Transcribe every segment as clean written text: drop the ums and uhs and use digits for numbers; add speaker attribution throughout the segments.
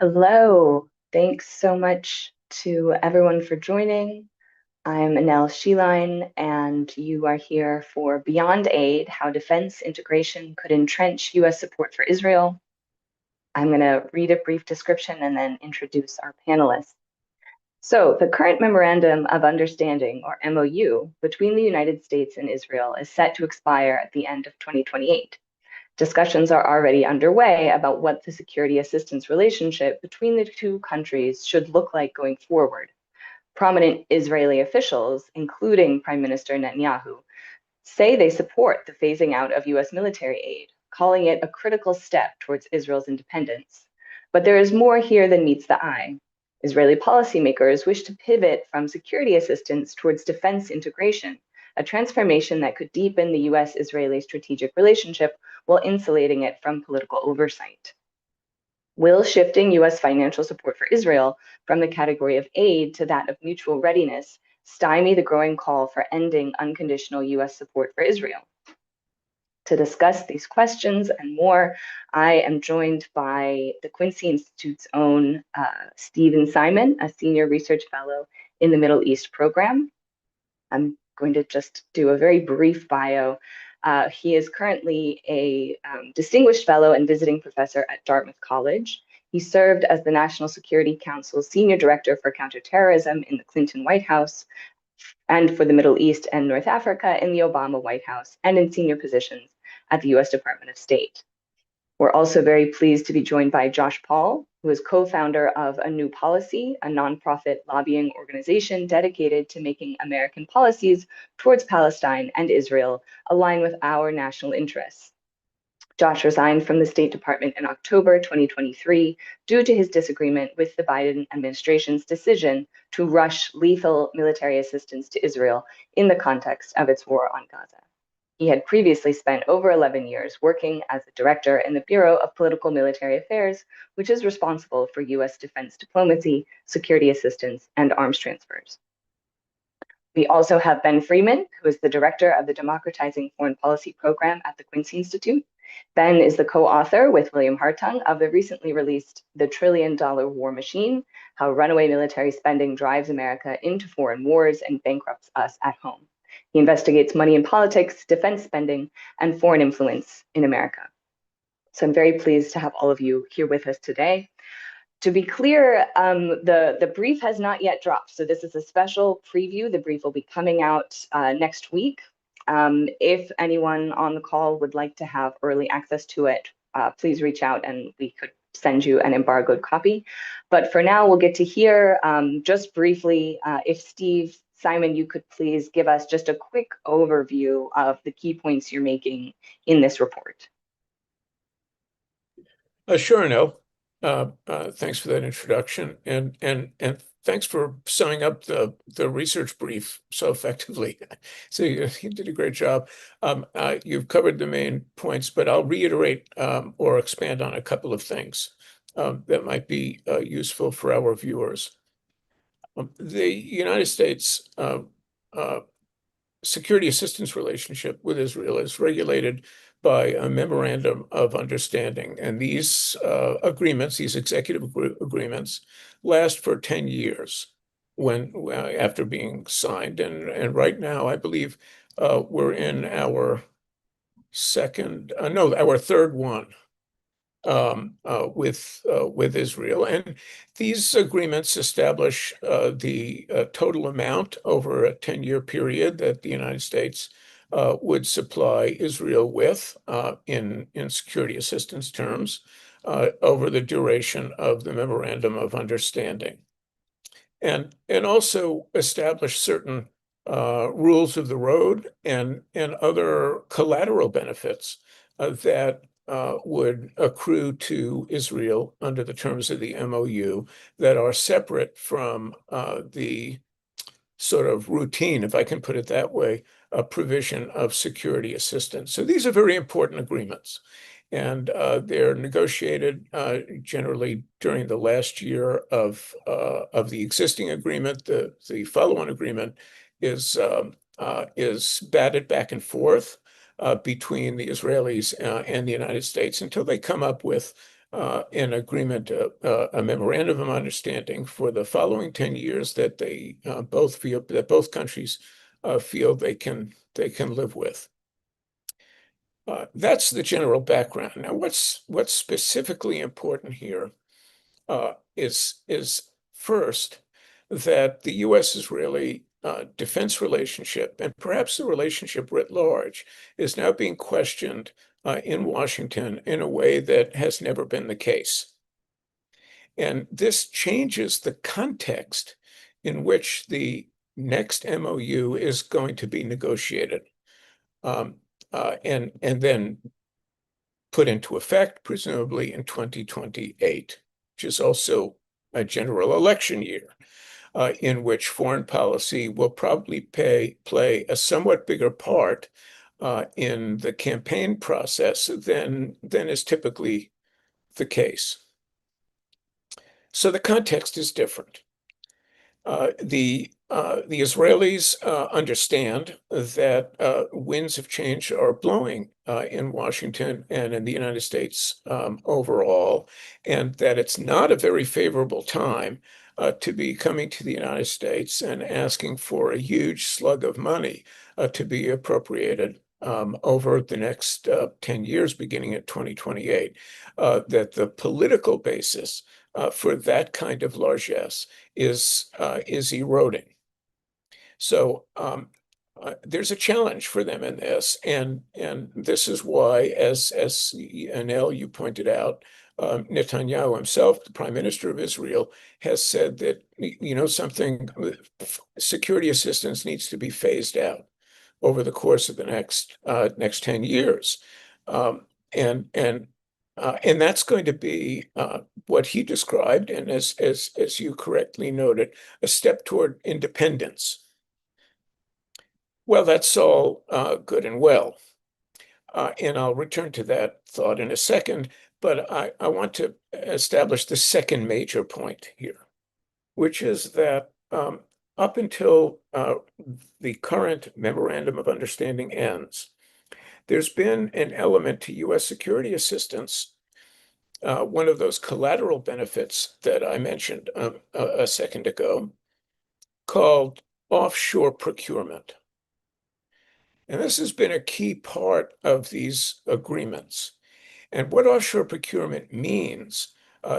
Speaker 1: Hello. Thanks so much to everyone for joining. I'm Anel Sheline, and you are here for Beyond Aid, How Defense Integration Could Entrench U.S. Support for Israel. I'm going to read a brief description and then introduce our panelists. So, the current Memorandum of Understanding, or MOU, between the United States and Israel is set to expire at the end of 2028. Discussions are already underway about what the security assistance relationship between the two countries should look like going forward. Prominent Israeli officials, including Prime Minister Netanyahu, say they support the phasing out of US military aid, calling it a critical step towards Israel's independence. But there is more here than meets the eye. Israeli policymakers wish to pivot from security assistance towards defense integration, a transformation that could deepen the US Israeli strategic relationship while insulating it from political oversight. Will shifting US financial support for Israel from the category of aid to that of mutual readiness stymie the growing call for ending unconditional US support for Israel? To discuss these questions and more, I am joined by the Quincy Institute's own Stephen Simon, a senior research fellow in the Middle East program. I'm going to just do a very brief bio. He is currently a distinguished fellow and visiting professor at Dartmouth College. He served as the National Security Council's senior director for counterterrorism in the Clinton White House and for the Middle East and North Africa in the Obama White House and in senior positions at the US Department of State. We're also very pleased to be joined by Josh Paul, who is co-founder of A New Policy, a nonprofit lobbying organization dedicated to making American policies towards Palestine and Israel align with our national interests. Josh resigned from the State Department in October 2023 due to his disagreement with the Biden administration's decision to rush lethal military assistance to Israel in the context of its war on Gaza. He had previously spent over 11 years working as a director in the Bureau of Political Military Affairs, which is responsible for US defense diplomacy, security assistance, and arms transfers. We also have Ben Freeman, who is the director of the Democratizing Foreign Policy program at the Quincy Institute. Ben is the co-author with William Hartung of the recently released The $1 Trillion War Machine, How Runaway Military Spending Drives America into Foreign Wars and Bankrupts Us at Home. He investigates money in politics, defense spending, and foreign influence in America. So I'm very pleased to have all of you here with us today. To be clear, the brief has not yet dropped. So this is a special preview. The brief will be coming out next week. If anyone on the call would like to have early access to it, please reach out and we could send you an embargoed copy. But for now, we'll get to hear just briefly, if Steve Simon, you could please give us just a quick overview of the key points you're making in this report.
Speaker 2: Sure, no. Thanks for that introduction, and thanks for summing up the research brief so effectively. So you did a great job. You've covered the main points, but I'll reiterate or expand on a couple of things that might be useful for our viewers. The United States security assistance relationship with Israel is regulated by a Memorandum of Understanding. And these agreements, these executive agreements, last for 10 years after being signed. And right now, I believe we're in our our third one with Israel. And these agreements establish the total amount over a 10-year period that the United States would supply Israel with in security assistance terms over the duration of the Memorandum of Understanding. And also establish certain rules of the road and other collateral benefits that would accrue to Israel under the terms of the MOU that are separate from the sort of routine, if I can put it that way, provision of security assistance. So these are very important agreements, and they're negotiated generally during the last year of the existing agreement. The follow-on agreement is batted back and forth between the Israelis and the United States until they come up with an agreement, a memorandum of understanding for the following 10 years that they both feel that both countries feel they can live with. That's the general background. Now, what's specifically important here is first that the U.S.-Israeli defense relationship, and perhaps the relationship writ large, is now being questioned in Washington in a way that has never been the case. And this changes the context in which the next MOU is going to be negotiated, um, and then put into effect, presumably in 2028, which is also a general election year, in which foreign policy will probably play a somewhat bigger part in the campaign process than is typically the case. So the context is different. The Israelis understand that winds of change are blowing in Washington and in the United States overall, and that it's not a very favorable time to be coming to the United States and asking for a huge slug of money to be appropriated over the next 10 years, beginning at 2028. That the political basis for that kind of largesse is eroding. So there's a challenge for them in this, and this is why, as Anel, you pointed out, Netanyahu himself, the Prime Minister of Israel, has said that something security assistance needs to be phased out over the course of the next 10 years, and and and that's going to be what he described, and as you correctly noted, a step toward independence. Well, that's all good and well, and I'll return to that thought in a second. But I want to establish the second major point here, which is that up until the current Memorandum of Understanding ends, there's been an element to U.S. security assistance, one of those collateral benefits that I mentioned a second ago, called offshore procurement. And this has been a key part of these agreements. And what offshore procurement means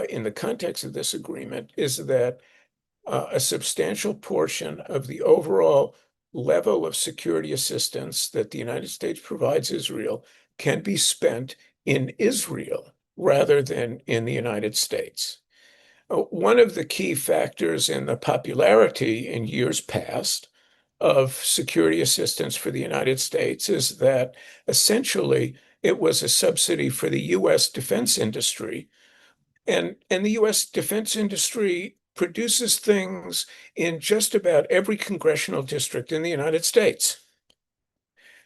Speaker 2: in the context of this agreement is that a substantial portion of the overall level of security assistance that the United States provides Israel can be spent in Israel rather than in the United States. One of the key factors in the popularity in years past of security assistance for the United States is that essentially it was a subsidy for the U.S. defense industry. And the U.S. defense industry produces things in just about every congressional district in the United States.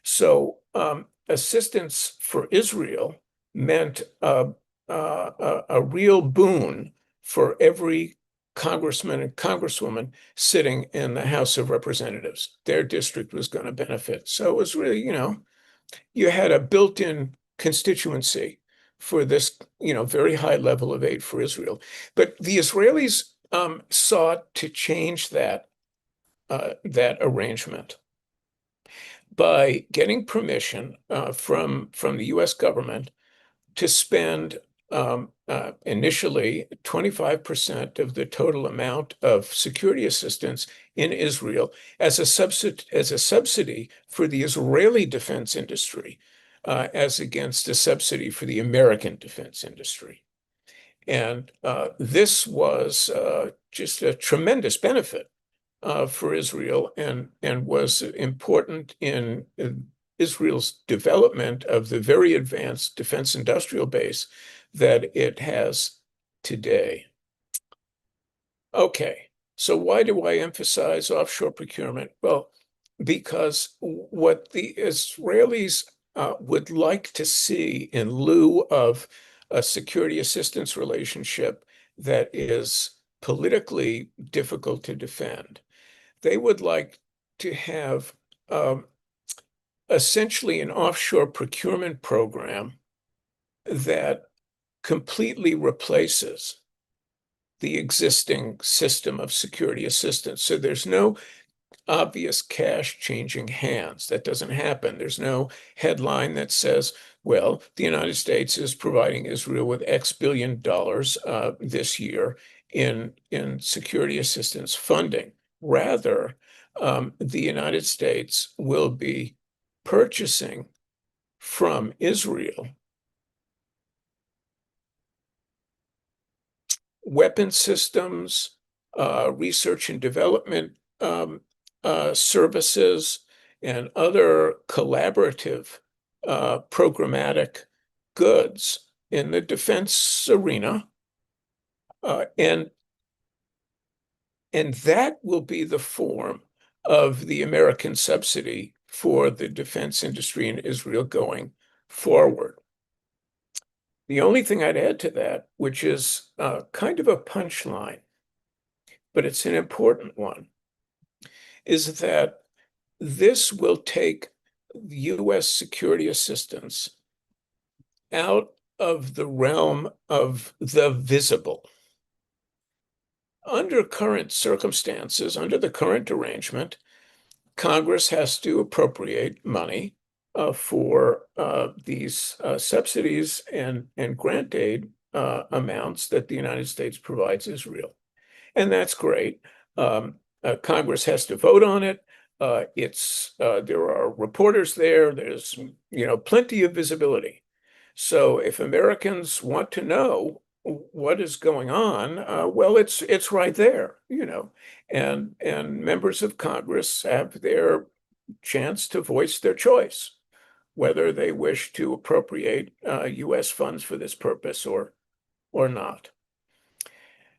Speaker 2: So assistance for Israel meant a real boon for every congressman and congresswoman sitting in the House of Representatives. Their district was going to benefit. So it was really, you had a built-in constituency for this, very high level of aid for Israel. But the Israelis sought to change that arrangement by getting permission from the U.S. government to spend initially 25% of the total amount of security assistance in Israel as a subsidy for the Israeli defense industry, as against a subsidy for the American defense industry. And this was just a tremendous benefit for Israel, and was important in Israel's development of the very advanced defense industrial base that it has today. Okay, so why do I emphasize offshore procurement? Well, because what the Israelis would like to see in lieu of a security assistance relationship that is politically difficult to defend, they would like to have essentially an offshore procurement program that completely replaces the existing system of security assistance. So there's no obvious cash changing hands. That doesn't happen. There's no headline that says, well, the United States is providing Israel with X billion dollars this year in security assistance funding. Rather, the United States will be purchasing from Israel weapon systems, research and development services, and other collaborative programmatic goods in the defense arena. And that will be the form of the American subsidy for the defense industry in Israel going forward. The only thing I'd add to that, which is kind of a punchline, but it's an important one, is that this will take U.S. security assistance out of the realm of the visible. Under current circumstances, under the current arrangement, Congress has to appropriate money for these subsidies and grant aid amounts that the United States provides Israel. And that's great. Congress has to vote on it. There are reporters there. There's plenty of visibility. So if Americans want to know what is going on, well, it's right there, and members of Congress have their chance to voice their choice, whether they wish to appropriate U.S. funds for this purpose or not.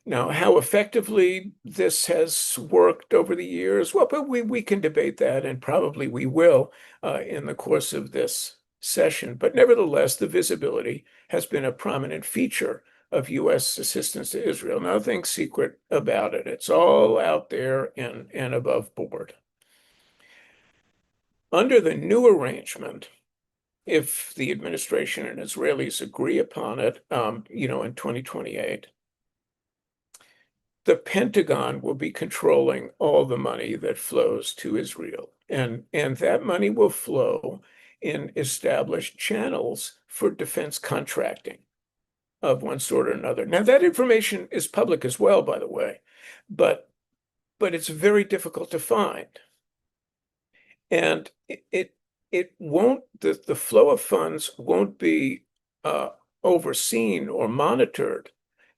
Speaker 2: Now, how effectively this has worked over the years, well, but we can debate that, and probably we will in the course of this session. But nevertheless, the visibility has been a prominent feature of U.S. assistance to Israel. Nothing secret about it. It's all out there and above board. Under the new arrangement, if the administration and Israelis agree upon it, in 2028, the Pentagon will be controlling all the money that flows to Israel. And that money will flow in established channels for defense contracting of one sort or another. Now, that information is public as well, by the way, but it's very difficult to find. And it won't, the flow of funds won't be overseen or monitored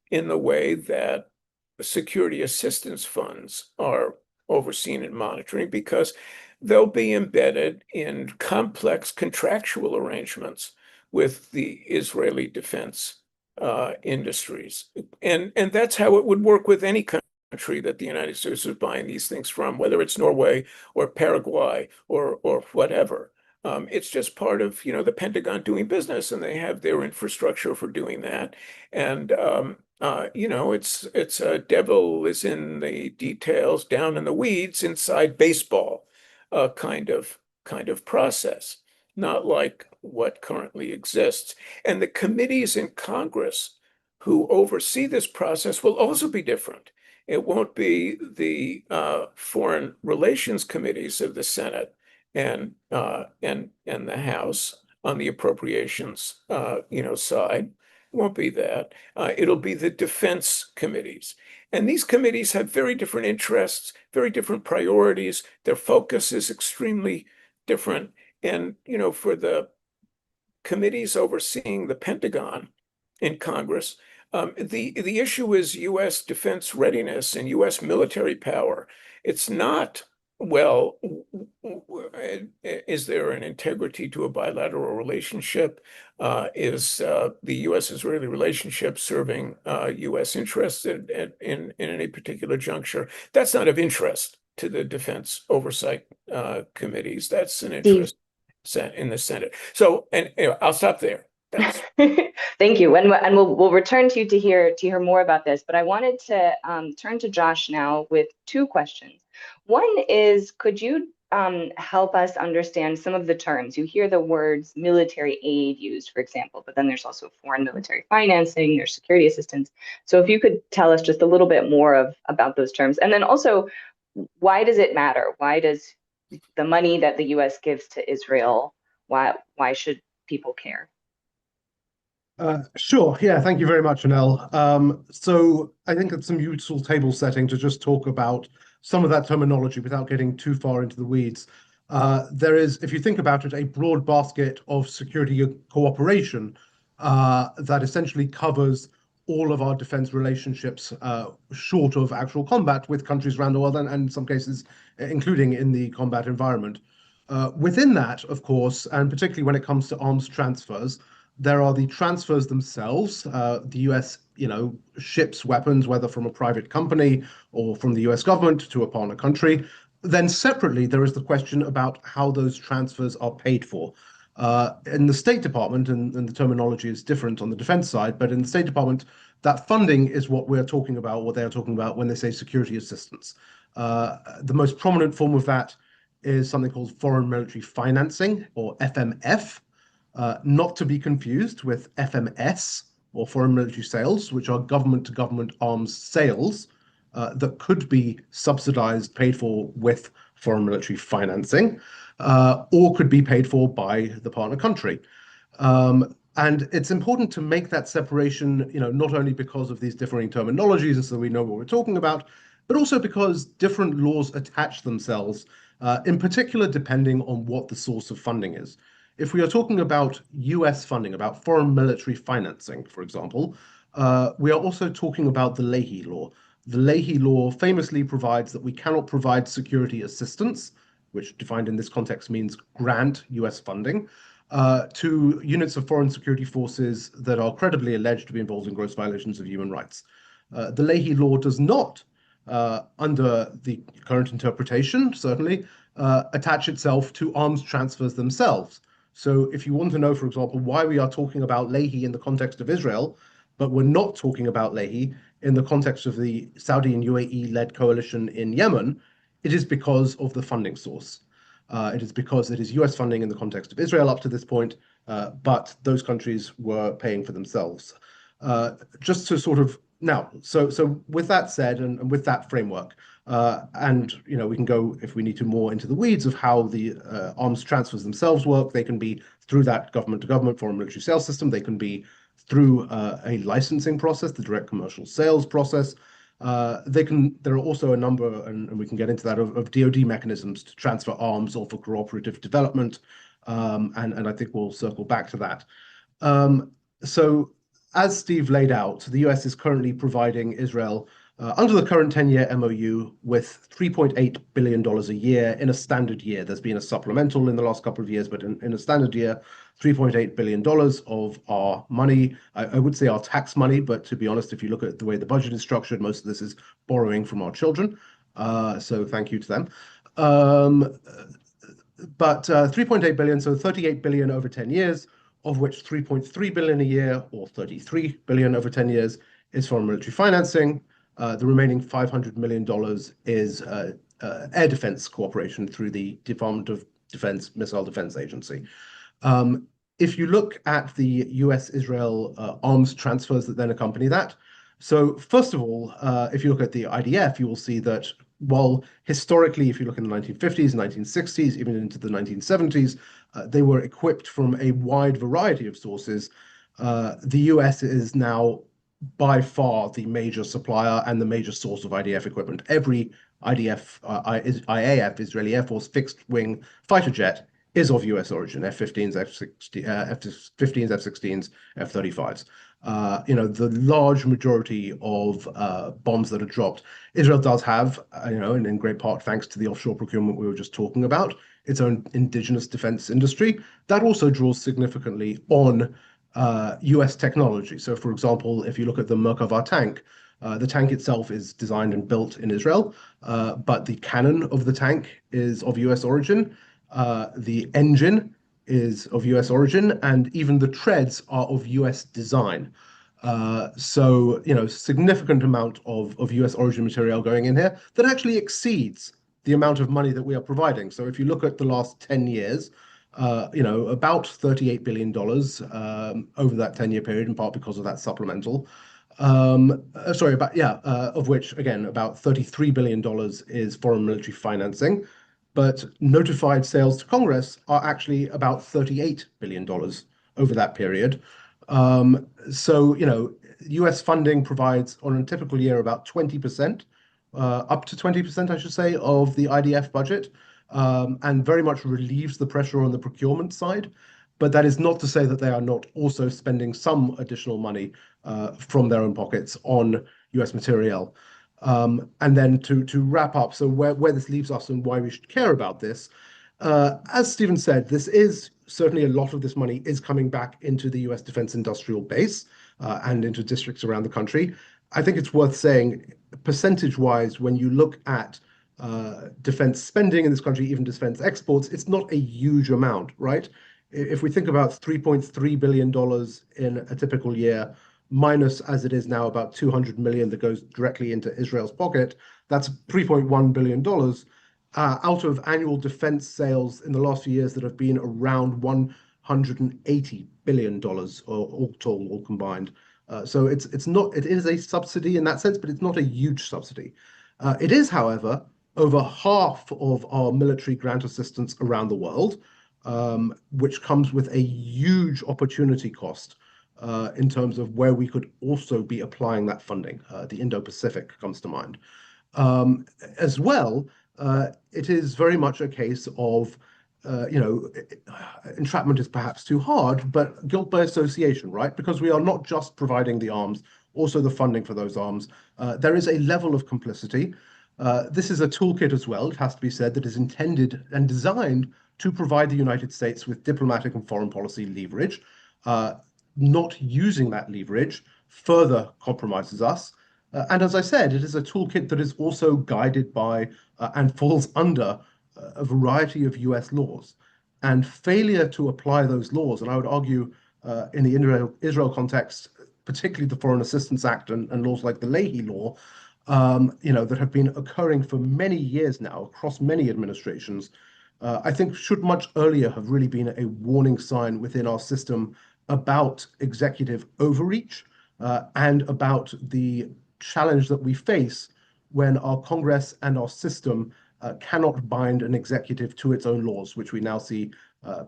Speaker 2: in the way that security assistance funds are overseen and monitoring, because they'll be embedded in complex contractual arrangements with the Israeli defense industries. And that's how it would work with any country that the United States is buying these things from, whether it's Norway or Paraguay or whatever. It's just part of, the Pentagon doing business, and they have their infrastructure for doing that. And it's devil is in the details, down in the weeds, inside baseball, kind of process, not like what currently exists. And the committees in Congress who oversee this process will also be different. It won't be the foreign relations committees of the Senate and the House on the appropriations side. It won't be that. It'll be the defense committees. And these committees have very different interests, very different priorities. Their focus is extremely different. And, for the committees overseeing the Pentagon in Congress, the issue is U.S. defense readiness and U.S. military power. It's not, well, is there an integrity to a bilateral relationship? Is the U.S.-Israeli relationship serving U.S. interests in any particular juncture? That's not of interest to the defense oversight committees. That's an
Speaker 1: Steve.
Speaker 2: interest in the Senate. So, and anyway, I'll stop there. That's
Speaker 1: Thank you, and we'll return to you to hear more about this. But I wanted to turn to Josh now with two questions. One is, could you help us understand some of the terms? You hear the words military aid used, for example, but then there's also foreign military financing, there's security assistance. So if you could tell us just a little bit more of about those terms, and then also, why does it matter? Why does the money that the U.S. gives to Israel, why should people care?
Speaker 3: Sure. Yeah, thank you very much, Anel. So I think it's some useful table setting to just talk about some of that terminology without getting too far into the weeds. There is, if you think about it, a broad basket of security cooperation that essentially covers all of our defense relationships, short of actual combat with countries around the world, and in some cases, including in the combat environment. Within that, of course, and particularly when it comes to arms transfers, there are the transfers themselves. The US, ships weapons, whether from a private company or from the US government to a partner country. Then separately, there is the question about how those transfers are paid for. In the State Department, and the terminology is different on the defense side, but in the State Department, that funding is what we're talking about, what they're talking about when they say security assistance. The most prominent form of that is something called foreign military financing, or FMF, not to be confused with FMS, or foreign military sales, which are government to government arms sales that could be subsidized, paid for with foreign military financing, or could be paid for by the partner country. And it's important to make that separation, not only because of these differing terminologies and so we know what we're talking about, but also because different laws attach themselves, in particular, depending on what the source of funding is. If we are talking about US funding, about foreign military financing, for example, we are also talking about the Leahy Law. The Leahy Law famously provides that we cannot provide security assistance, which defined in this context means grant US funding, to units of foreign security forces that are credibly alleged to be involved in gross violations of human rights. The Leahy Law does not, under the current interpretation, certainly, attach itself to arms transfers themselves. So if you want to know, for example, why we are talking about Leahy in the context of Israel, but we're not talking about Leahy in the context of the Saudi and UAE-led coalition in Yemen, it is because of the funding source. It is because it is US funding in the context of Israel up to this point, but those countries were paying for themselves. Just to sort of now, so with that said, and with that framework, and we can go if we need to more into the weeds of how the arms transfers themselves work. They can be through that government to government foreign military sales system. They can be through a licensing process, the direct commercial sales process. There are also a number, and we can get into that, of DoD mechanisms to transfer arms or for cooperative development. And I think we'll circle back to that. So as Steve laid out, the US is currently providing Israel, under the current 10-year MOU, with $3.8 billion a year in a standard year. There's been a supplemental in the last couple of years, but in a standard year, $3.8 billion of our money. I would say our tax money, but to be honest, if you look at the way the budget is structured, most of this is borrowing from our children. So thank you to them. But 3.8 billion, so 38 billion over 10 years, of which 3.3 billion a year, or 33 billion over 10 years, is foreign military financing. The remaining $500 million is air defense cooperation through the Department of Defense Missile Defense Agency. If you look at the US-Israel arms transfers that then accompany that, so first of all, if you look at the IDF, you will see that while historically, if you look in the 1950s, 1960s, even into the 1970s, they were equipped from a wide variety of sources. The US is now by far the major supplier and the major source of IDF equipment. Every IDF, IAF, Israeli Air Force fixed wing fighter jet is of US origin, F-15s, F-15s, F-16s, F-35s. The large majority of bombs that are dropped, Israel does have, and in great part thanks to the offshore procurement we were just talking about, its own indigenous defense industry. That also draws significantly on US technology. So, for example, if you look at the Merkava tank, the tank itself is designed and built in Israel, but the cannon of the tank is of US origin. The engine is of US origin, and even the treads are of US design. So, significant amount of US origin material going in here that actually exceeds the amount of money that we are providing. So if you look at the last 10 years, about $38 billion over that 10-year period, in part because of that supplemental. Of which, again, about $33 billion is foreign military financing, but notified sales to Congress are actually about $38 billion over that period. US funding provides, on a typical year, about 20%, up to 20%, I should say, of the IDF budget, and very much relieves the pressure on the procurement side. But that is not to say that they are not also spending some additional money from their own pockets on US materiel. And then to wrap up, so where this leaves us and why we should care about this, as Stephen said, this is certainly a lot of this money is coming back into the US defense industrial base and into districts around the country. I think it's worth saying, percentage-wise, when you look at defense spending in this country, even defense exports, it's not a huge amount, right? If we think about $3.3 billion in a typical year, minus as it is now about 200 million that goes directly into Israel's pocket, that's $3.1 billion out of annual defense sales in the last few years that have been around $180 billion, all told, all combined. So it is a subsidy in that sense, but it's not a huge subsidy. It is, however, over half of our military grant assistance around the world, which comes with a huge opportunity cost in terms of where we could also be applying that funding. The Indo-Pacific comes to mind. As well, it is very much a case of, entrapment is perhaps too hard, but guilt by association, right? Because we are not just providing the arms, also the funding for those arms. There is a level of complicity. This is a toolkit as well, it has to be said, that is intended and designed to provide the United States with diplomatic and foreign policy leverage. Not using that leverage further compromises us. And as I said, it is a toolkit that is also guided by and falls under a variety of US laws. And failure to apply those laws, and I would argue in the Israel context, particularly the Foreign Assistance Act and laws like the Leahy Law, that have been occurring for many years now across many administrations, I think should much earlier have really been a warning sign within our system about executive overreach and about the challenge that we face when our Congress and our system cannot bind an executive to its own laws, which we now see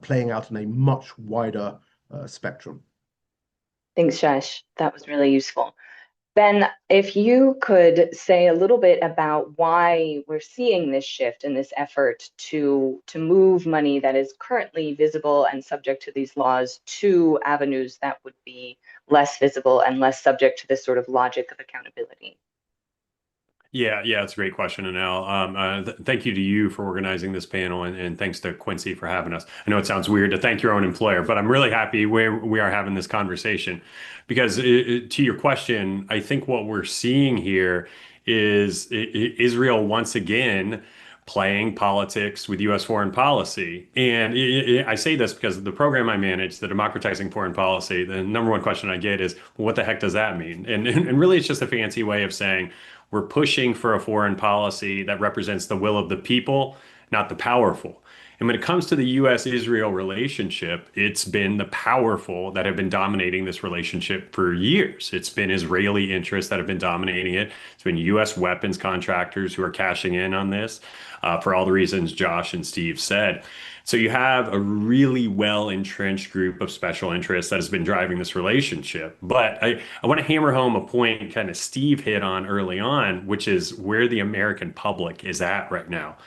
Speaker 3: playing out in a much wider spectrum.
Speaker 1: Thanks, Shash. That was really useful. Ben, if you could say a little bit about why we're seeing this shift in this effort to move money that is currently visible and subject to these laws to avenues that would be less visible and less subject to this sort of logic of accountability.
Speaker 4: Yeah, it's a great question, Anel. Thank you to you for organizing this panel, and thanks to Quincy for having us. I know it sounds weird to thank your own employer, but I'm really happy we are having this conversation because to your question, I think what we're seeing here is Israel once again playing politics with U.S. foreign policy. And I say this because the program I manage, the Democratizing Foreign Policy, the number one question I get is, well, what the heck does that mean? And really, it's just a fancy way of saying, we're pushing for a foreign policy that represents the will of the people, not the powerful. And when it comes to the US-Israel relationship, it's been the powerful that have been dominating this relationship for years. It's been Israeli interests that have been dominating it. It's been US weapons contractors who are cashing in on this for all the reasons Josh and Steve said. So you have a really well-entrenched group of special interests that has been driving this relationship. But I want to hammer home a point kind of Steve hit on early on, which is where the American public is at right now.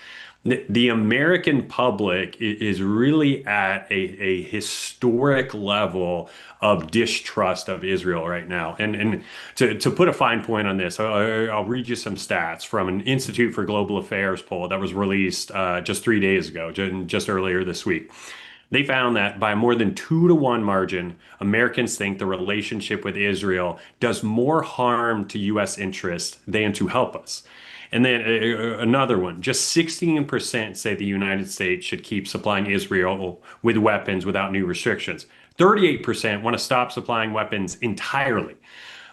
Speaker 4: The American public is really at a historic level of distrust of Israel right now. And to put a fine point on this, I'll read you some stats from an Institute for Global Affairs poll that was released just 3 days ago, just earlier this week. They found that by more than 2-to-1 margin, Americans think the relationship with Israel does more harm to U.S. interests than to help us. And then another one, just 16% say the United States should keep supplying Israel with weapons without new restrictions. 38% want to stop supplying weapons entirely.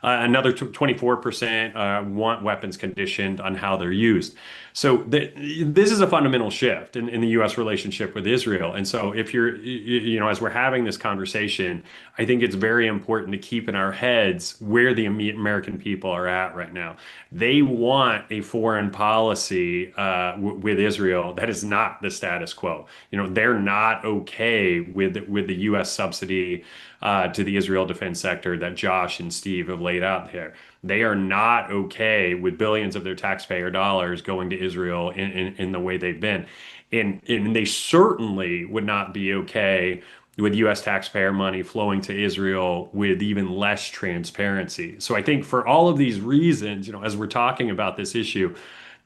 Speaker 4: Another 24% want weapons conditioned on how they're used. So this is a fundamental shift in the U.S. relationship with Israel. And so if as we're having this conversation, I think it's very important to keep in our heads where the American people are at right now. They want a foreign policy with Israel that is not the status quo. They're not okay with the U.S. subsidy to the Israel defense sector that Josh and Steve have laid out there. They are not okay with billions of their taxpayer dollars going to Israel in the way they've been. And they certainly would not be okay with U.S. taxpayer money flowing to Israel with even less transparency. So I think for all of these reasons, as we're talking about this issue,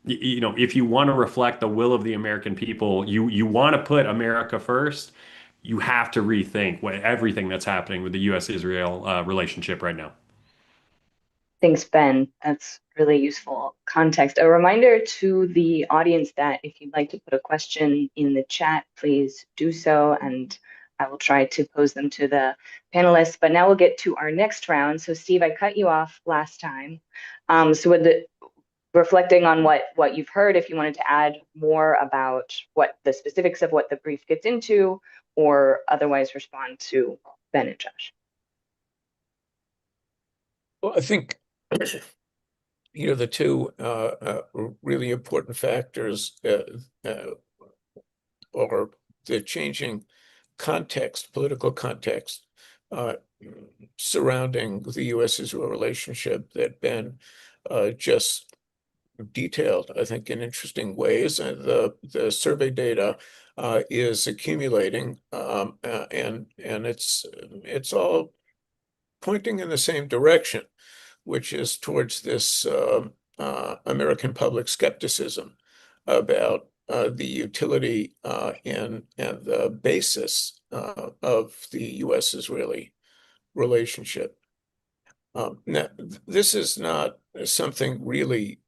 Speaker 4: if you want to reflect the will of the American people, you want to put America first, you have to rethink everything that's happening with the U.S.-Israel relationship right now.
Speaker 1: Thanks, Ben. That's really useful context. A reminder to the audience that if you'd like to put a question in the chat, please do so, and I will try to pose them to the panelists. But now we'll get to our next round. So, Steve, I cut you off last time. So with reflecting on what you've heard, if you wanted to add more about what the specifics of what the brief gets into, or otherwise respond to Ben and Josh.
Speaker 2: Well, I think the two really important factors or the changing context, political context surrounding the U.S.-Israel relationship that Ben just detailed, I think, in interesting ways. And the survey data is accumulating, and it's all pointing in the same direction, which is towards this American public skepticism about the utility and the basis of the U.S.-Israeli relationship. Now, this is not something really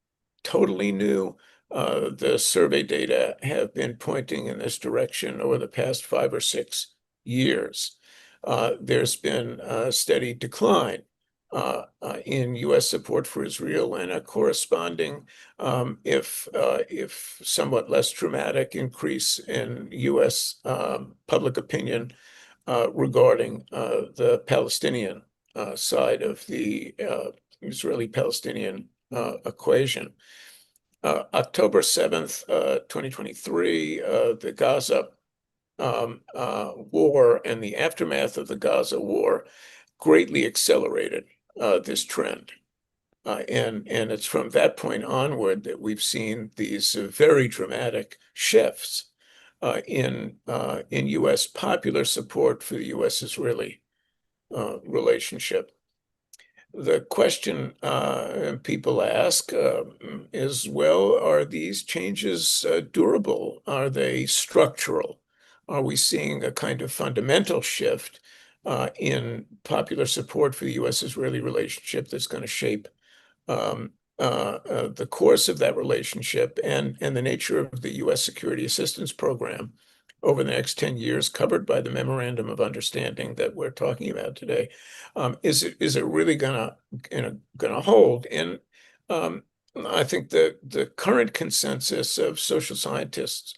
Speaker 2: totally new. The survey data have been pointing in this direction over the past 5 or 6 years. There's been a steady decline in U.S. support for Israel and a corresponding, if somewhat less dramatic, increase in U.S. Public opinion regarding the Palestinian side of the Israeli-Palestinian equation. October 7th, 2023, the Gaza war and the aftermath of the Gaza war greatly accelerated this trend. And it's from that point onward that we've seen these very dramatic shifts in U.S. popular support for the U.S.-Israeli relationship. The question people ask is, well, are these changes durable? Are they structural? Are we seeing a kind of fundamental shift in popular support for the U.S.-Israeli relationship that's going to shape the course of that relationship and the nature of the U.S. security assistance program over the next 10 years covered by the Memorandum of Understanding that we're talking about today? Is it really gonna hold? And I think the current consensus of social scientists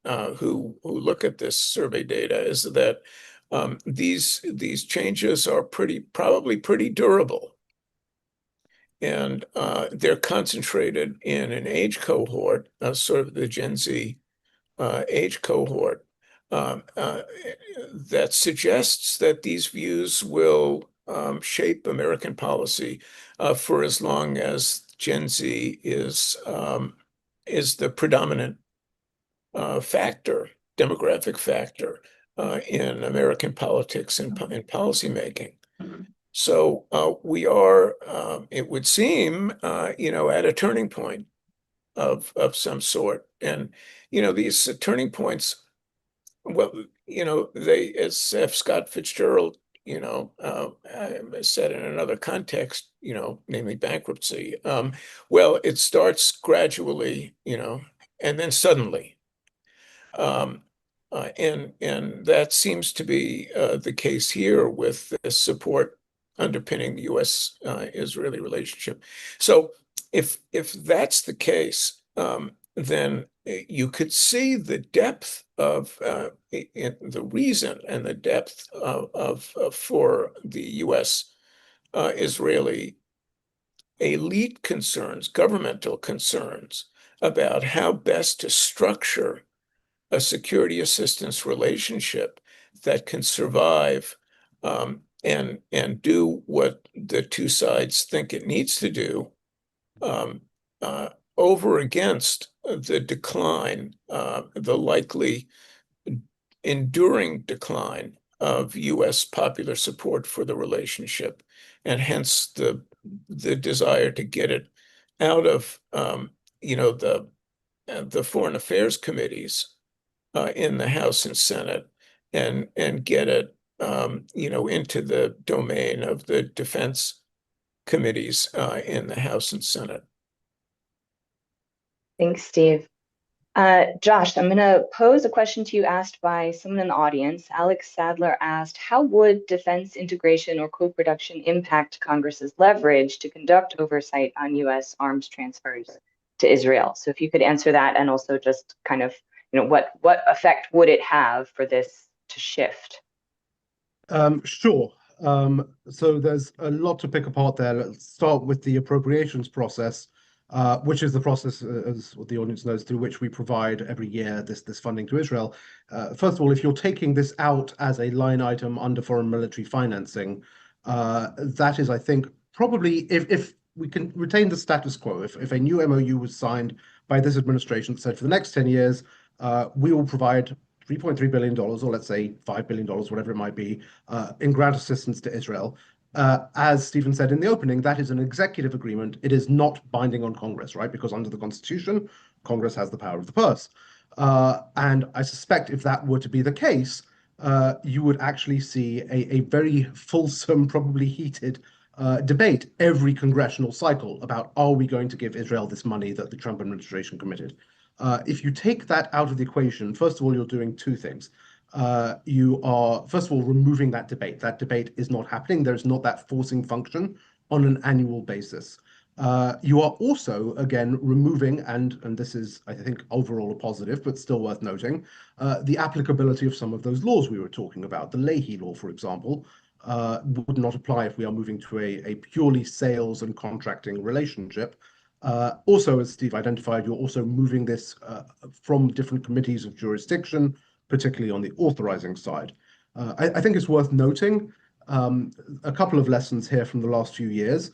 Speaker 2: who look at this survey data is that these changes are probably pretty durable. And they're concentrated in an age cohort, sort of the Gen Z age cohort, that suggests that these views will shape American policy for as long as Gen Z is the predominant demographic factor in American politics and policymaking. So we are, it would seem, at a turning point of some sort. And these turning points, well, they, as F. Scott Fitzgerald, said in another context, namely bankruptcy. Well, it starts gradually, and then suddenly. And that seems to be the case here with the support underpinning the U.S.-Israeli relationship. So if that's the case, then you could see the depth of the reason and the depth for the U.S.-Israeli elite concerns, governmental concerns about how best to structure a security assistance relationship that can survive and do what the two sides think it needs to do over against the decline, the likely enduring decline of U.S. popular support for the relationship, and hence the desire to get it out of the foreign affairs committees in the House and Senate and get it into the domain of the defense committees in the House and Senate.
Speaker 1: Thanks, Steve. Josh, I'm going to pose a question to you asked by someone in the audience. Alex Sadler asked, how would defense integration or co-production impact Congress's leverage to conduct oversight on U.S. arms transfers to Israel? So if you could answer that, and also just kind of, what effect would it have for this to shift?
Speaker 3: Sure. So there's a lot to pick apart there. Let's start with the appropriations process, which is the process, as the audience knows, through which we provide every year this funding to Israel. First of all, if you're taking this out as a line item under foreign military financing, that is, I think, probably if we can retain the status quo, if a new MOU was signed by this administration that said for the next 10 years, we will provide $3.3 billion, or let's say $5 billion, whatever it might be, in grant assistance to Israel. As Stephen said in the opening, that is an executive agreement. It is not binding on Congress, right? Because under the Constitution, Congress has the power of the purse. And I suspect if that were to be the case, you would actually see a very fulsome, probably heated debate every congressional cycle about, are we going to give Israel this money that the Trump administration committed? If you take that out of the equation, first of all, you're doing two things. You are, first of all, removing that debate. That debate is not happening. There's not that forcing function on an annual basis. You are also, again, removing, and this is, I think, overall a positive, but still worth noting, the applicability of some of those laws we were talking about. The Leahy law, for example, would not apply if we are moving to a purely sales and contracting relationship. Also, as Steve identified, you're also moving this from different committees of jurisdiction, particularly on the authorizing side. I think it's worth noting a couple of lessons here from the last few years.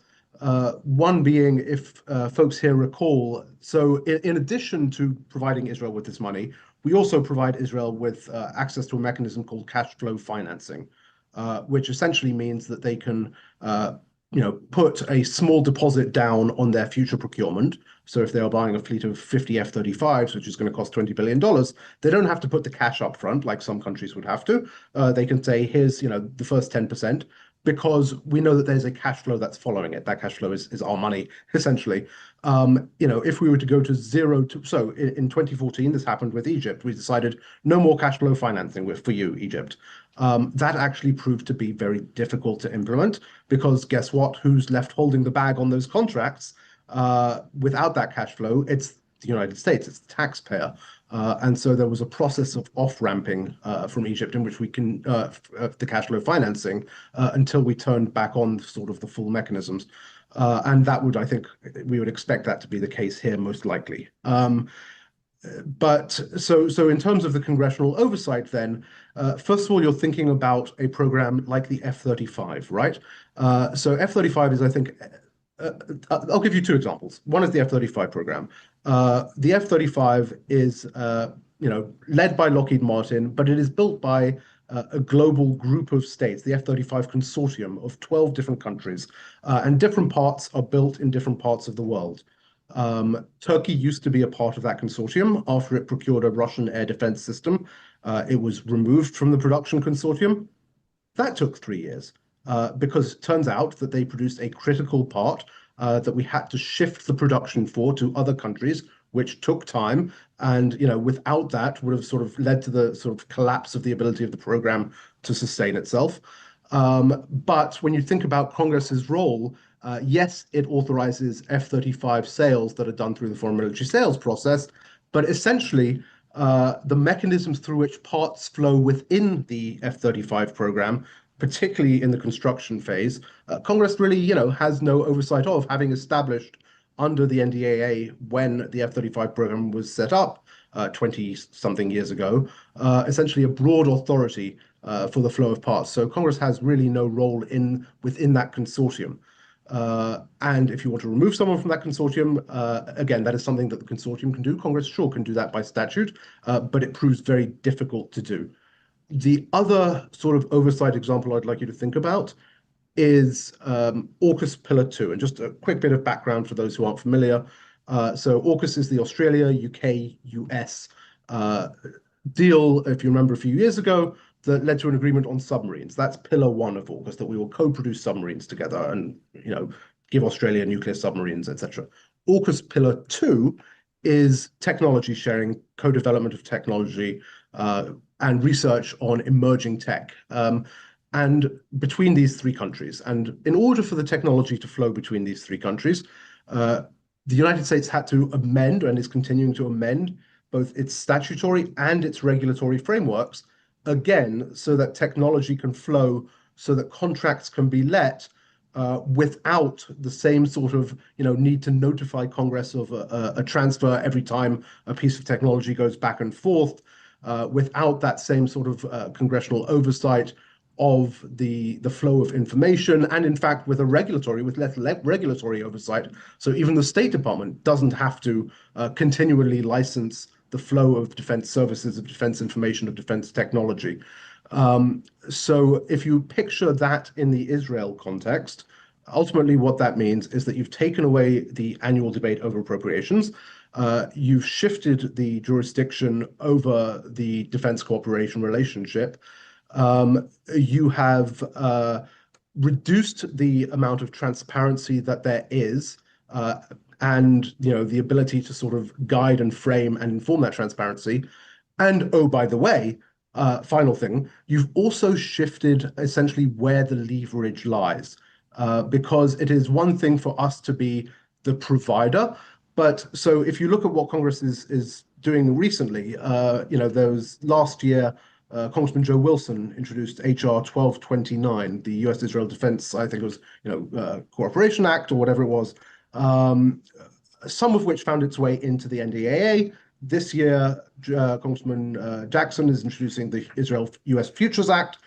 Speaker 3: One being, if folks here recall, so in addition to providing Israel with this money, we also provide Israel with access to a mechanism called cash flow financing, which essentially means that they can put a small deposit down on their future procurement. So if they are buying a fleet of 50 F-35s, which is going to cost $20 billion, they don't have to put the cash up front like some countries would have to. They can say, here's the first 10%, because we know that there's a cash flow that's following it. That cash flow is our money, essentially. If we were to go to so in 2014, this happened with Egypt. We decided no more cash flow financing for you, Egypt. That actually proved to be very difficult to implement, because guess what? Who's left holding the bag on those contracts? Without that cash flow, it's the United States, it's the taxpayer. And so there was a process of off-ramping from Egypt in which we can the cash flow financing until we turned back on sort of the full mechanisms. And that would, I think, we would expect that to be the case here most likely. But so in terms of the congressional oversight, then, first of all, you're thinking about a program like the F-35, right? So F-35 is, I think, I'll give you two examples. One is the F-35 program. The F-35 is, led by Lockheed Martin, but it is built by a global group of states, the F-35 consortium of 12 different countries, and different parts are built in different parts of the world. Turkey used to be a part of that consortium after it procured a Russian air defense system. It was removed from the production consortium. That took 3 years because it turns out that they produced a critical part that we had to shift the production for to other countries, which took time. And without that would have sort of led to the sort of collapse of the ability of the program to sustain itself. But when you think about Congress's role, yes, it authorizes F-35 sales that are done through the foreign military sales process, but essentially, the mechanisms through which parts flow within the F-35 program, particularly in the construction phase, Congress really, has no oversight of, having established under the NDAA when the F-35 program was set up 20 something years ago, essentially a broad authority for the flow of parts. So Congress has really no role within that consortium. And if you want to remove someone from that consortium, again, that is something that the consortium can do. Congress sure can do that by statute, but it proves very difficult to do. The other sort of oversight example I'd like you to think about is AUKUS Pillar 2. And just a quick bit of background for those who aren't familiar. So AUKUS is the Australia, UK, US deal, if you remember a few years ago, that led to an agreement on submarines. That's Pillar 1 of AUKUS, that we will co-produce submarines together and, give Australia nuclear submarines, etc. AUKUS Pillar 2 is technology sharing, co-development of technology, and research on emerging tech. And between these three countries. And in order for the technology to flow between these three countries, the United States had to amend and is continuing to amend both its statutory and its regulatory frameworks, again, so that technology can flow, so that contracts can be let without the same sort of need to notify Congress of a transfer every time a piece of technology goes back and forth, without that same sort of congressional oversight of the flow of information, and in fact with less regulatory oversight. So even the State Department doesn't have to continually license the flow of defense services, of defense information, of defense technology. So if you picture that in the Israel context, ultimately what that means is that you've taken away the annual debate over appropriations. You've shifted the jurisdiction over the defense cooperation relationship. You have reduced the amount of transparency that there is, and the ability to sort of guide and frame and inform that transparency. And oh, by the way, final thing, you've also shifted essentially where the leverage lies, because it is one thing for us to be the provider. But so if you look at what Congress is doing recently, there was last year, Congressman Joe Wilson introduced HR 1229, the U.S.-Israel Defense, I think it was, Cooperation Act or whatever it was, some of which found its way into the NDAA. This year, Congressman Jackson is introducing the Israel-U.S. Futures Act,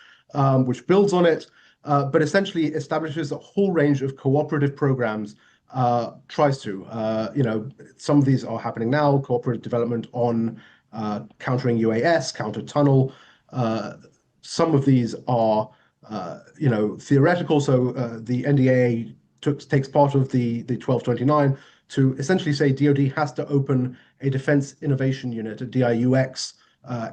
Speaker 3: which builds on it, but essentially establishes a whole range of cooperative programs, tries to, some of these are happening now, cooperative development on countering UAS, counter tunnel. Some of these are, theoretical. So the NDAA takes part of the 1229 to essentially say DoD has to open a Defense Innovation Unit, a DIUX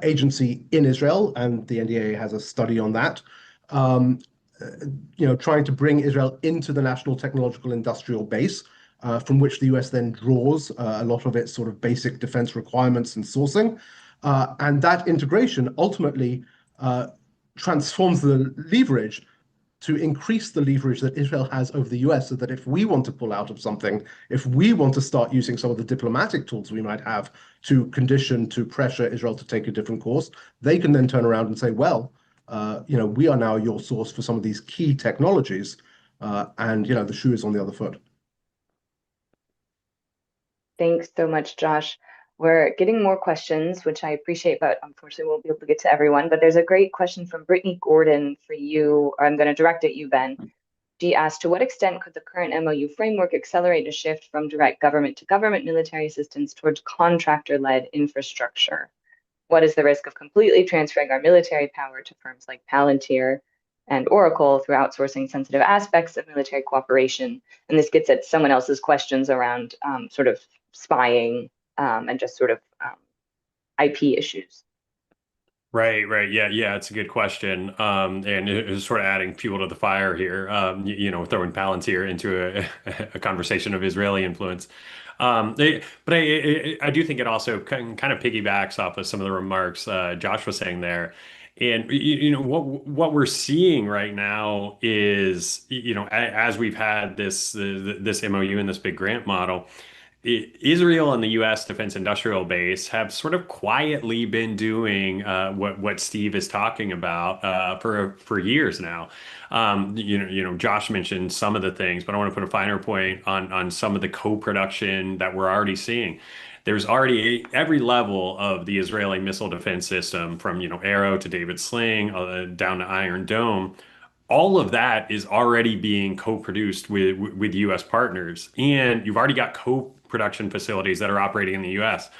Speaker 3: agency in Israel, and the NDAA has a study on that. Trying to bring Israel into the national technological industrial base, from which the US then draws a lot of its sort of basic defense requirements and sourcing. And that integration ultimately transforms the leverage to increase the leverage that Israel has over the US, so that if we want to pull out of something, if we want to start using some of the diplomatic tools we might have to condition, to pressure Israel to take a different course, they can then turn around and say, well, we are now your source for some of these key technologies, and the shoe is on the other foot.
Speaker 1: Thanks so much, Josh. We're getting more questions, which I appreciate, but unfortunately won't be able to get to everyone. But there's a great question from Brittany Gordon for you, or I'm going to direct at you, Ben. She asked, to what extent could the current MOU framework accelerate a shift from direct government to government military assistance towards contractor-led infrastructure? What is the risk of completely transferring our military power to firms like Palantir and Oracle through outsourcing sensitive aspects of military cooperation? And this gets at someone else's questions around sort of spying and just sort of IP issues.
Speaker 4: Right. Yeah, it's a good question. And it is sort of adding fuel to the fire here, throwing Palantir into a conversation of Israeli influence. But I do think it also kind of piggybacks off of some of the remarks Josh was saying there. And what we're seeing right now is, as we've had this MOU and this big grant model, Israel and the U.S. defense industrial base have sort of quietly been doing what Steve is talking about for years now. Josh mentioned some of the things, but I want to put a finer point on some of the co-production that we're already seeing. There's already every level of the Israeli missile defense system, from Arrow to David Sling down to Iron Dome. All of that is already being co-produced with U.S. partners, and you've already got co-production facilities that are operating in the U.S.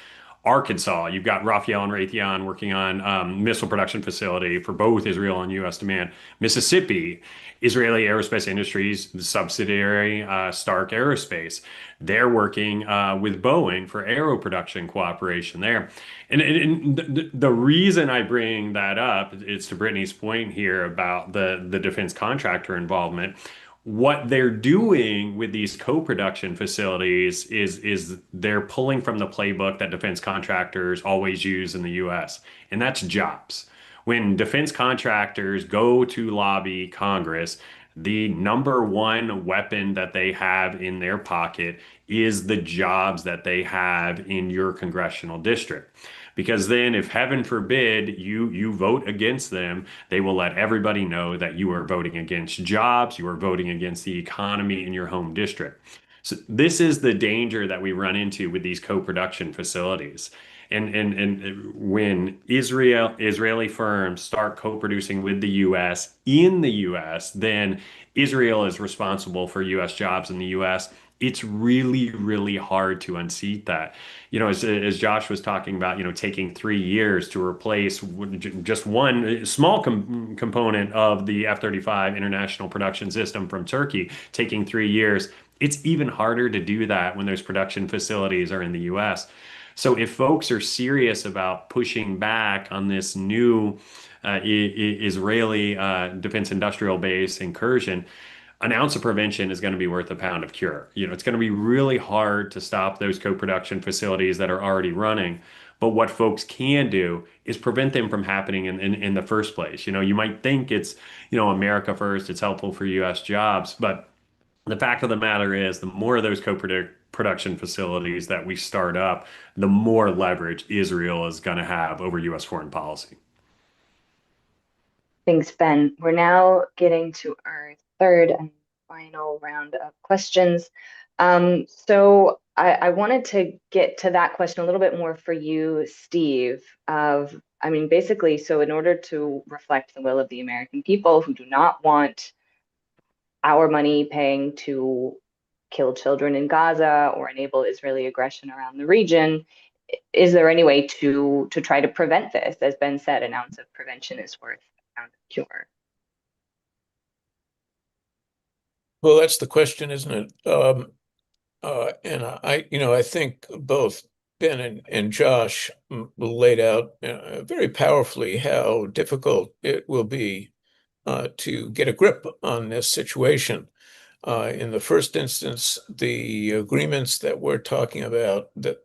Speaker 4: Arkansas, you've got Rafael and Raytheon working on missile production facility for both Israel and U.S. demand. Mississippi, Israeli Aerospace Industries, the subsidiary Stark Aerospace, they're working with Boeing for aero production cooperation there. And the reason I bring that up is to Brittany's point here about the defense contractor involvement. What they're doing with these co-production facilities is they're pulling from the playbook that defense contractors always use in the US, and that's jobs. When defense contractors go to lobby Congress, the number one weapon that they have in their pocket is the jobs that they have in your congressional district. Because then, if heaven forbid you vote against them, they will let everybody know that you are voting against jobs, you are voting against the economy in your home district. So this is the danger that we run into with these co-production facilities. And when Israeli firms start co-producing with the U.S. in the U.S., then Israel is responsible for U.S. jobs in the U.S. It's really, really hard to unseat that. As Josh was talking about, taking 3 years to replace just one small component of the F-35 international production system from Turkey, taking 3 years. It's even harder to do that when those production facilities are in the U.S. So if folks are serious about pushing back on this new Israeli defense industrial base incursion, an ounce of prevention is going to be worth a pound of cure. It's going to be really hard to stop those co-production facilities that are already running. But what folks can do is prevent them from happening in the first place. You might think it's, America first, it's helpful for U.S. jobs, but the fact of the matter is, the more of those co-production facilities that we start up, the more leverage Israel is going to have over U.S. foreign policy.
Speaker 1: Thanks, Ben. We're now getting to our third and final round of questions. So I wanted to get to that question a little bit more for you, Steve, basically, so in order to reflect the will of the American people who do not want our money paying to kill children in Gaza or enable Israeli aggression around the region, is there any way to try to prevent this? As Ben said, an ounce of prevention is worth a pound of cure.
Speaker 2: Well, that's the question, isn't it? And I think both Ben and Josh laid out very powerfully how difficult it will be to get a grip on this situation. In the first instance, the agreements that we're talking about that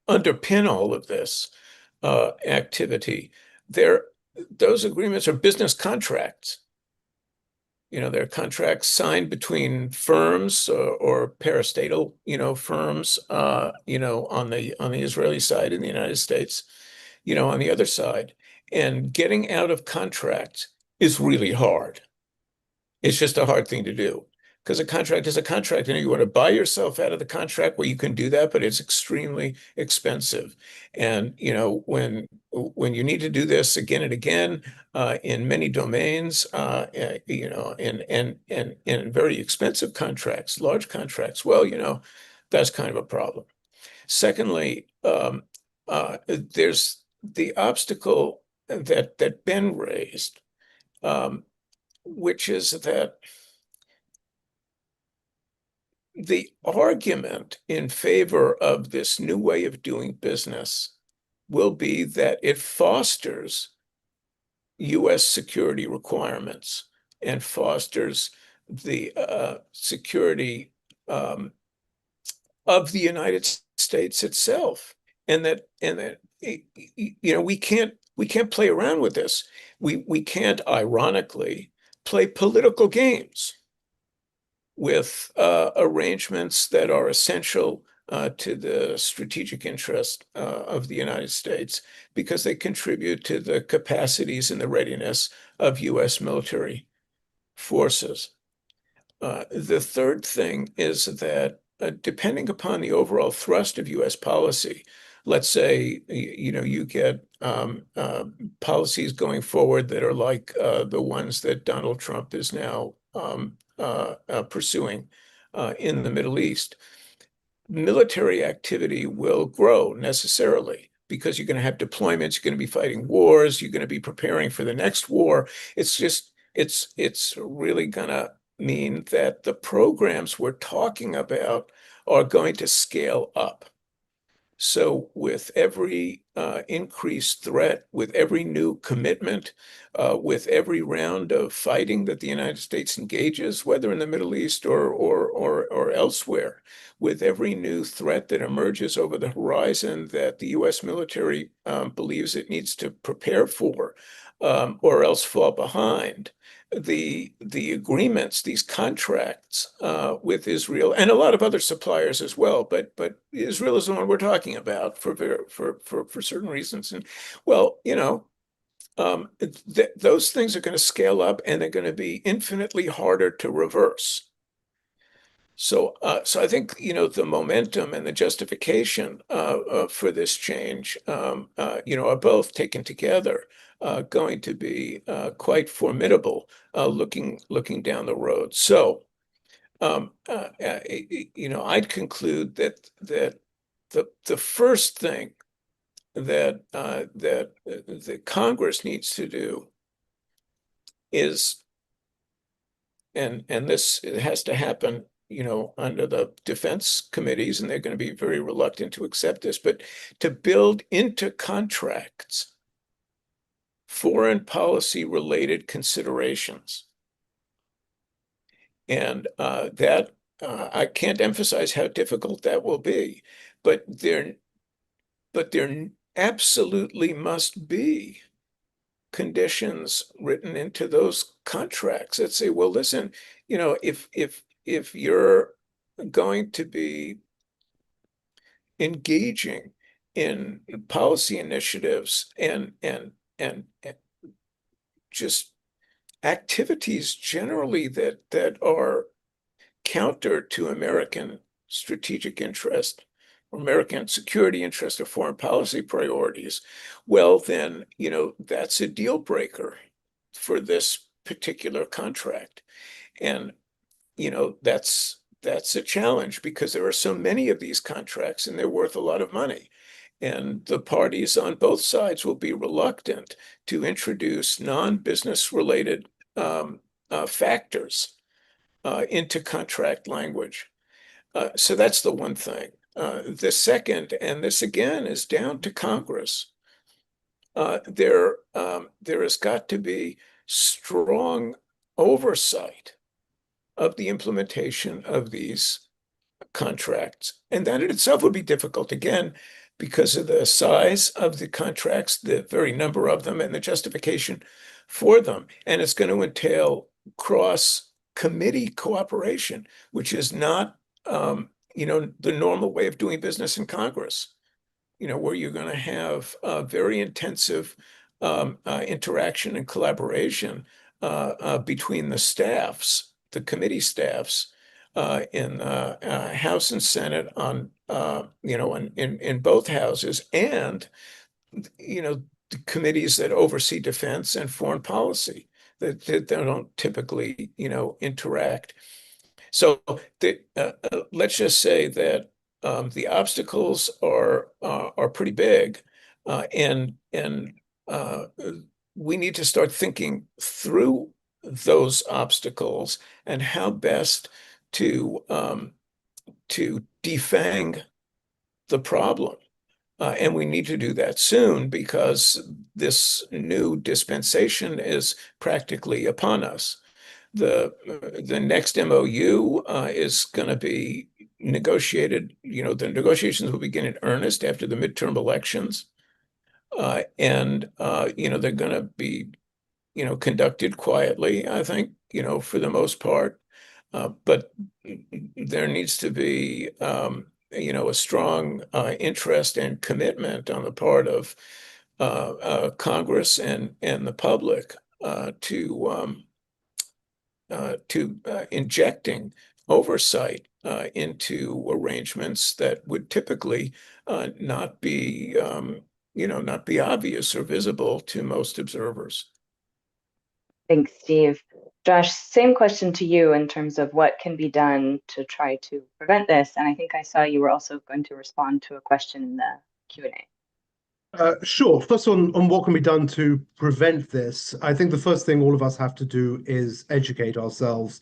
Speaker 2: underpin all of this activity, those agreements are business contracts. They're contracts signed between firms or parastatal, firms, on the Israeli side in the United States, on the other side. And getting out of contracts is really hard. It's just a hard thing to do because a contract is a contract. You want to buy yourself out of the contract, well, you can do that, but it's extremely expensive. And when you need to do this again and again in many domains, in very expensive contracts, large contracts, well, that's kind of a problem. Secondly, there's the obstacle that Ben raised, which is that the argument in favor of this new way of doing business will be that it fosters U.S. security requirements and fosters the security of the United States itself. and that we can't play around with this. We can't, ironically, play political games with arrangements that are essential to the strategic interest of the United States because they contribute to the capacities and the readiness of U.S. military forces. The third thing is that depending upon the overall thrust of U.S. policy, let's say you get policies going forward that are like the ones that Donald Trump is now pursuing in the Middle East. Military activity will grow necessarily because you're going to have deployments, you're going to be fighting wars, you're going to be preparing for the next war. It's really going to mean that the programs we're talking about are going to scale up. So with every increased threat, with every new commitment, with every round of fighting that the United States engages, whether in the Middle East or elsewhere, with every new threat that emerges over the horizon that the U.S. military believes it needs to prepare for, or else fall behind, the agreements, these contracts with Israel and a lot of other suppliers as well, but Israel is the one we're talking about for certain reasons. And well, those things are going to scale up and they're going to be infinitely harder to reverse. So I think the momentum and the justification for this change are both taken together going to be quite formidable looking down the road. So I'd conclude that the first thing that the Congress needs to do is, and this has to happen under the defense committees, and they're going to be very reluctant to accept this, but to build into contracts foreign policy related considerations. And that I can't emphasize how difficult that will be, but there absolutely must be conditions written into those contracts that say, well, listen, if you're going to be engaging in policy initiatives and just activities generally that are counter to American strategic interest, or American security interest, or foreign policy priorities, well, then, that's a deal breaker for this particular contract. And, that's a challenge because there are so many of these contracts and they're worth a lot of money. And the parties on both sides will be reluctant to introduce non-business related factors into contract language. So that's the one thing. The second, and this again is down to Congress, there has got to be strong oversight of the implementation of these contracts. And that in itself would be difficult, again, because of the size of the contracts, the very number of them, and the justification for them. And it's going to entail cross-committee cooperation, which is not, the normal way of doing business in Congress, where you're going to have very intensive interaction and collaboration between the staffs, the committee staffs, in House and Senate on in both houses, and the committees that oversee defense and foreign policy that they don't typically interact. So let's just say that the obstacles are pretty big, and we need to start thinking through those obstacles and how best to defang the problem. And we need to do that soon because this new dispensation is practically upon us. The next MOU is going to be negotiated, the negotiations will begin in earnest after the midterm elections. And they're going to be, conducted quietly, I think, for the most part. But there needs to be, a strong interest and commitment on the part of Congress and the public to injecting oversight into arrangements that would typically not be, not be obvious or visible to most observers.
Speaker 1: Thanks, Steve. Josh, same question to you in terms of what can be done to try to prevent this. And I think I saw you were also going to respond to a question in the Q&A.
Speaker 3: Sure. First on what can be done to prevent this, I think the first thing all of us have to do is educate ourselves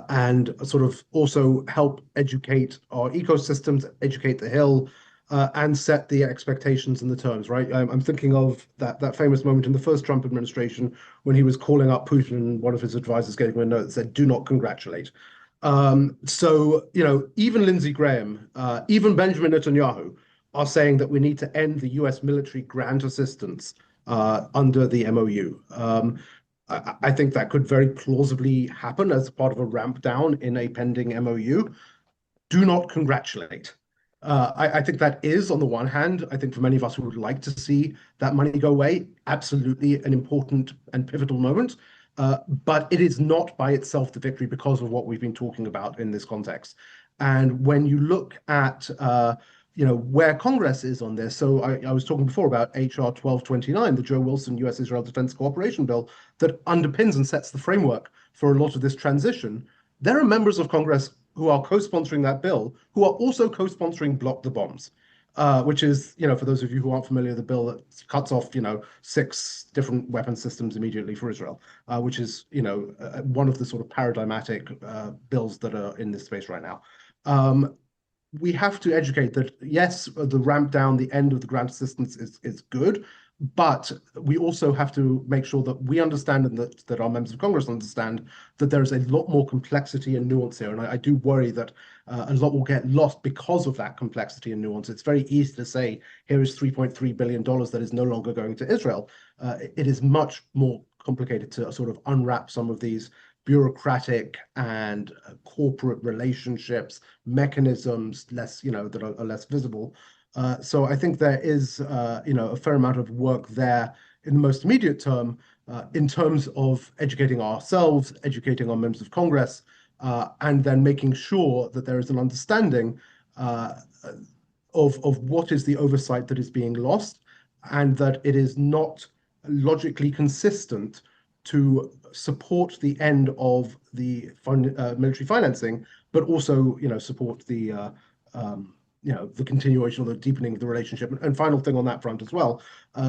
Speaker 3: and sort of also help educate our ecosystems, educate the Hill, and set the expectations and the terms, right? I'm thinking of that famous moment in the first Trump administration when he was calling up Putin and one of his advisors gave him a note that said, "Do not congratulate." So, even Lindsey Graham, even Benjamin Netanyahu, are saying that we need to end the US military grant assistance under the MOU. I think that could very plausibly happen as part of a ramp down in a pending MOU. Do not congratulate. I think that is, on the one hand, I think for many of us who would like to see that money go away, absolutely an important and pivotal moment. But it is not by itself the victory because of what we've been talking about in this context. And when you look at where Congress is on this. So I was talking before about HR 1229, the Joe Wilson U.S.-Israel Defense Cooperation Bill that underpins and sets the framework for a lot of this transition. There are members of Congress who are co-sponsoring that bill, who are also co-sponsoring Block the Bombs, which is, for those of you who aren't familiar, the bill that cuts off, 6 different weapon systems immediately for Israel, which is, one of the sort of paradigmatic bills that are in this space right now. We have to educate that, yes, the ramp down, the end of the grant assistance is good, but we also have to make sure that we understand and that our members of Congress understand that there is a lot more complexity and nuance here. And I do worry that a lot will get lost because of that complexity and nuance. It's very easy to say, here is $3.3 billion that is no longer going to Israel. It is much more complicated to sort of unwrap some of these bureaucratic and corporate relationships, mechanisms that are less visible. So I think there is a fair amount of work there in the most immediate term in terms of educating ourselves, educating our members of Congress, and then making sure that there is an understanding of what is the oversight that is being lost, and that it is not logically consistent to support the end of the military financing, but also, support the continuation or the deepening of the relationship. And final thing on that front as well,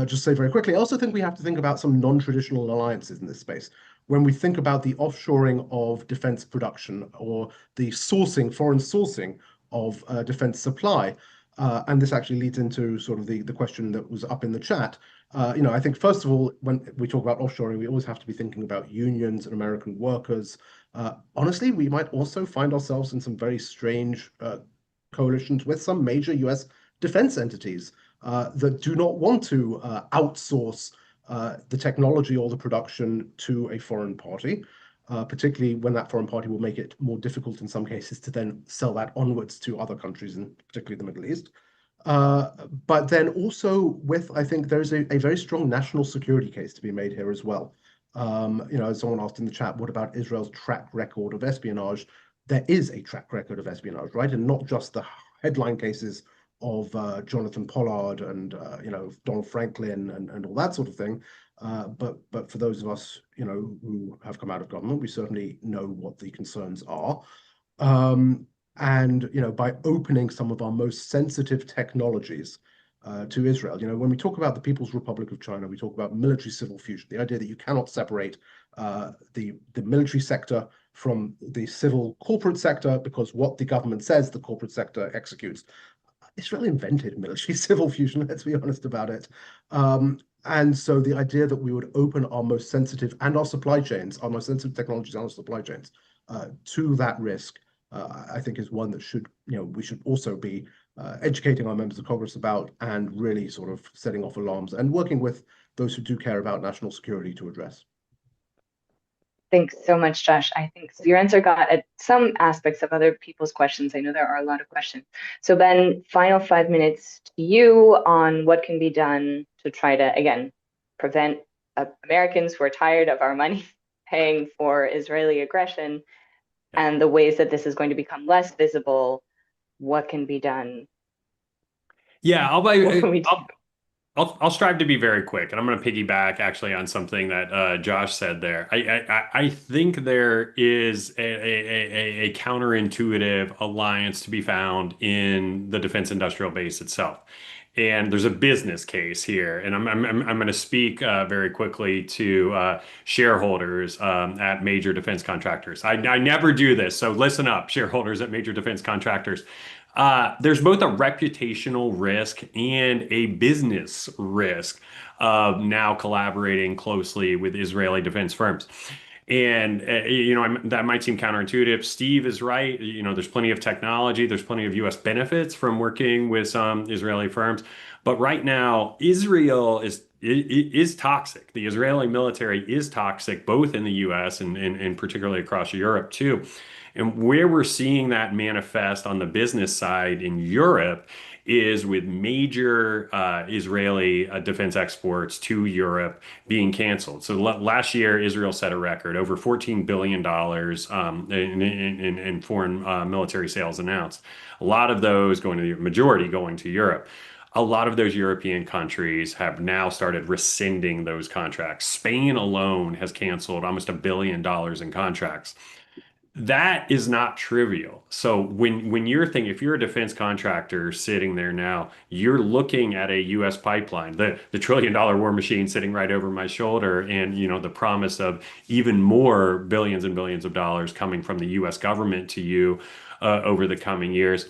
Speaker 3: just say very quickly, I also think we have to think about some non-traditional alliances in this space. When we think about the offshoring of defense production or the foreign sourcing of defense supply, and this actually leads into sort of the question that was up in the chat. I think, first of all, when we talk about offshoring, we always have to be thinking about unions and American workers. Honestly, we might also find ourselves in some very strange coalitions with some major US defense entities that do not want to outsource the technology or the production to a foreign party, particularly when that foreign party will make it more difficult in some cases to then sell that onwards to other countries, and particularly the Middle East. But then also I think there's a very strong national security case to be made here as well. As someone asked in the chat, what about Israel's track record of espionage? There is a track record of espionage, right? And not just the headline cases of Jonathan Pollard and Donald Franklin and all that sort of thing. But for those of us who have come out of government, we certainly know what the concerns are. And by opening some of our most sensitive technologies to Israel, when we talk about the People's Republic of China, we talk about military civil fusion, the idea that you cannot separate the military sector from the civil corporate sector, because what the government says the corporate sector executes. Israel invented military civil fusion, let's be honest about it. And so the idea that we would open our most sensitive and our supply chains, our most sensitive technologies and our supply chains to that risk I think is one that should, we should also be educating our members of Congress about, and really sort of setting off alarms and working with those who do care about national security to address.
Speaker 1: Thanks so much, Josh. I think your answer got at some aspects of other people's questions. I know there are a lot of questions. So Ben, final 5 minutes to you on what can be done to try to, again, prevent Americans who are tired of our money paying for Israeli aggression, and the ways that this is going to become less visible. What can be done?
Speaker 4: Yeah,
Speaker 1: What can we do?
Speaker 4: I'll strive to be very quick, and I'm going to piggyback actually on something that Josh said there. I think there is a counterintuitive alliance to be found in the defense industrial base itself. And there's a business case here, and I'm going to speak very quickly to shareholders at major defense contractors. I never do this, so listen up, shareholders at major defense contractors. There's both a reputational risk and a business risk of now collaborating closely with Israeli defense firms. And that might seem counterintuitive. Steve is right. There's plenty of technology. There's plenty of U.S. benefits from working with some Israeli firms. But right now, Israel is toxic. The Israeli military is toxic, both in the U.S. and particularly across Europe too. And where we're seeing that manifest on the business side in Europe is with major Israeli defense exports to Europe being canceled. So last year, Israel set a record, over $14 billion in foreign military sales announced. A lot of those going to the majority going to Europe. A lot of those European countries have now started rescinding those contracts. Spain alone has canceled almost $1 billion in contracts. That is not trivial. So when you're thinking, if you're a defense contractor sitting there now, you're looking at a U.S. pipeline, the $1 trillion war machine sitting right over my shoulder, and the promise of even more billions and billions of dollars coming from the U.S. government to you over the coming years.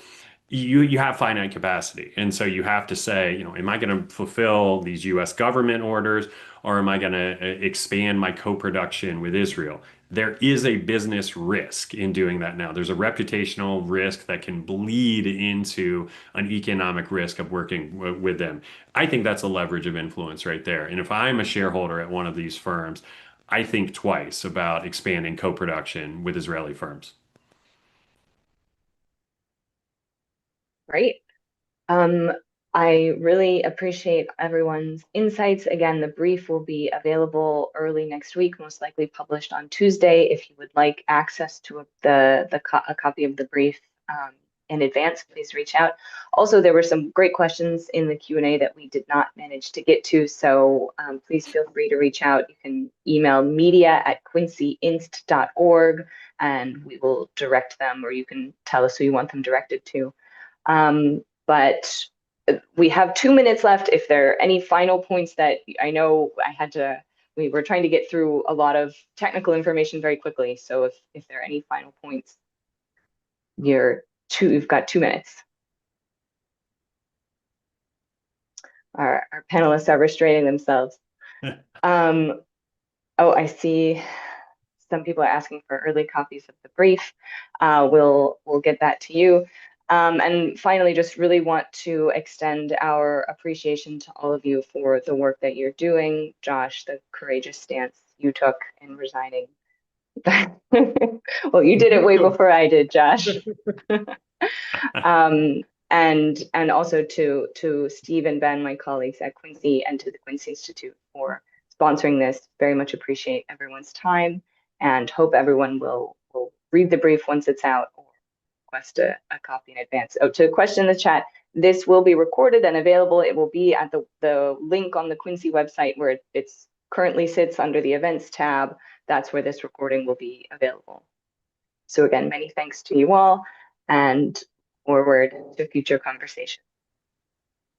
Speaker 4: You have finite capacity. And so you have to say, am I going to fulfill these U.S. government orders, or am I going to expand my co-production with Israel? There is a business risk in doing that now. There's a reputational risk that can bleed into an economic risk of working with them. I think that's a leverage of influence right there. And if I'm a shareholder at one of these firms, I think twice about expanding co-production with Israeli firms.
Speaker 1: Great. I really appreciate everyone's insights. Again, the brief will be available early next week, most likely published on Tuesday. If you would like access to a copy of the brief in advance, please reach out. Also, there were some great questions in the Q&A that we did not manage to get to, so please feel free to reach out. You can email media@quincyinst.org, and we will direct them, or you can tell us who you want them directed to. But we have 2 minutes left. If there are any final points that I know we were trying to get through a lot of technical information very quickly. So if there are any final points, you've got 2 minutes. Our panelists are restraining themselves. Oh, I see some people are asking for early copies of the brief. We'll get that to you. And finally, just really want to extend our appreciation to all of you for the work that you're doing. Josh, the courageous stance you took in resigning. Well, you did it way before I did, Josh. And also to Steve and Ben, my colleagues at Quincy, and to the Quincy Institute for sponsoring this. Very much appreciate everyone's time, and hope everyone will read the brief once it's out, or request a copy in advance. Oh, to question in the chat, this will be recorded and available. It will be at the link on the Quincy website where it's currently sits under the events tab. That's where this recording will be available. So again, many thanks to you all, and forward to future conversations.